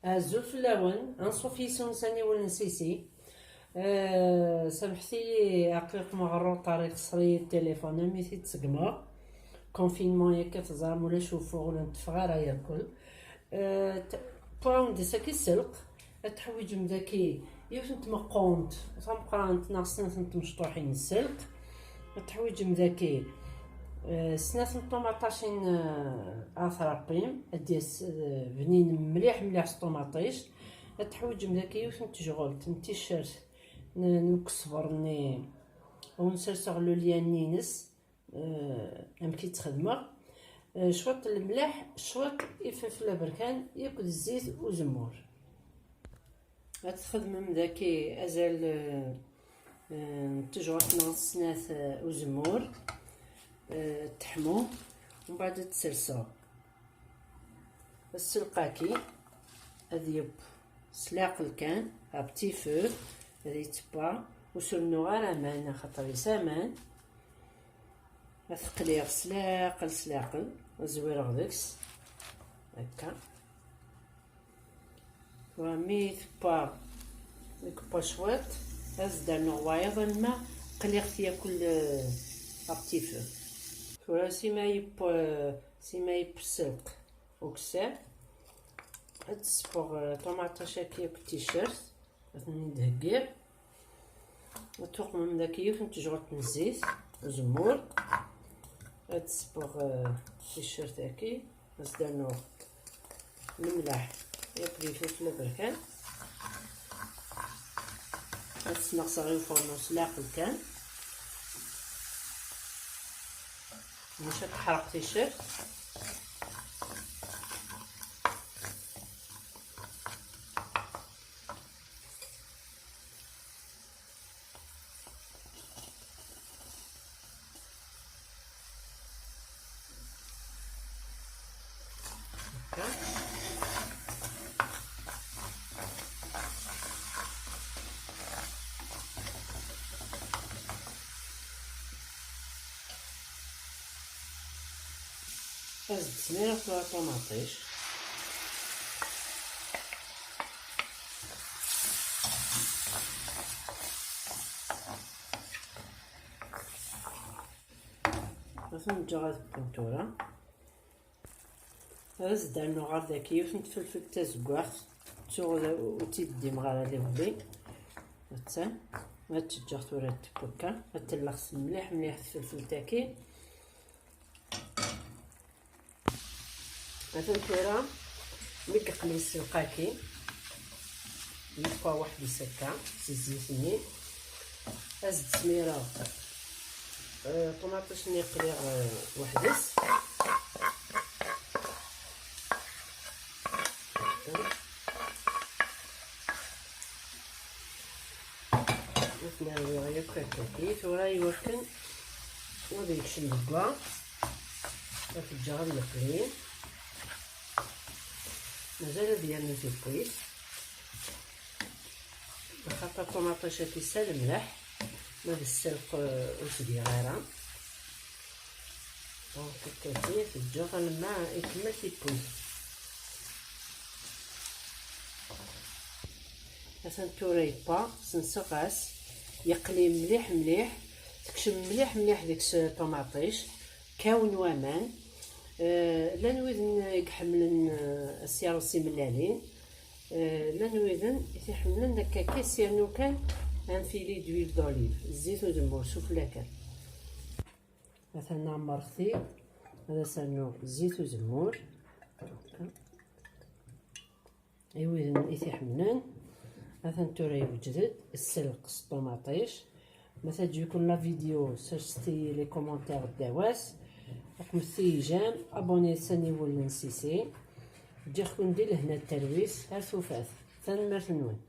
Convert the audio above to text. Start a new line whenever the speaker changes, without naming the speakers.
زوج فلاون انصوفي سونساني ولنسيسي. سامحتي عقلك مغرور طريق صري التليفون ميتي تسقما كونفينمون ياك تزعم ولا شوفو ولا نتفغار ياكل. باوند ساكي السلق تحويج مذاكي يوث نتما قونت تمقرانت ناقصين نتمشطوحين السلق تحويج مذاكي سناس الطوماطاشين اثرابيم اديس بنين مليح مليح الطوماطيش تحويج مذاكي يوث نتجغل تنتيشرت نكسفرني ونسرسغ لو ليان نينس امكي تخدمه شوط الملح شوط الفلفل بركان ياكل الزيت وزمور غتخدم من داكي ازال تجوات ناقص سناث وزمور تحمو ومن بعد تسرسو السلقاكي هذي سلاق الكان ابتي فو هذي تبا وسرنو غير امان خاطر يسامان غتقليغ سلاقل زوير غدكس هكا ومي تبا شويط ازدرنو غوايض الماء قليغ ياكل ابتي فو فورا سيما يب السلق وكسا هتصفغ طوماطا شاكية بالتيشيرت ندهكير وتوق من داك يوف نتجغط من الزيت وزمور هتصفغ التيشيرت هاكي نزدانو الملح ياكل الفلفل بركان هتسنقص غير الفرن سلاقل كان مش تحرق التيشيرت هاز التسميرة في الطوماطيش مثلا نجغد البنتورة هاز دارنو غار داكي ونتفلفل تازكواغ تشغل وتيدي مغالا لي بلي هاتسان هاتشجغ تورا تبكا هاتلخص مليح مليح الفلفل تاكي مثلا تورا ملي كقلي السلقاكي يبقى واحد يسكا زيتني هاز التسميرة طوماطيش نقليغ وحدس مثلا غير كاكي ثورا يوكن غادي يكشم الكوا في الجار القليل مازال ديالنا في البويس خاطر الطوماطيش كيسال الملح ما بالسلق وصغيره دونك كتي في الجار الماء يكمل في البويس مثلا توريبا سنسقاس يقلي مليح مليح تكشم مليح مليح ديك الطوماطيش كاون وامان لا نويذن يحملن السياروسي ملالين لا نويذن يحملن هكا كاس يرنو كان ان فيلي دويل دوليف الزيت ودمور شوف لاكل مثلا نعمر خطيب هذا سرنو زيت وزمور ايوه يحملن مثلا تورا يوجد السلق الطوماطيش مثلا تجي يكون لا فيديو سرستي لي كومونتير داواس رقم جام ابوني ثاني ولا نسيسي تجي خكون دير لهنا التلويس ها ثوفات ثان مرتنون.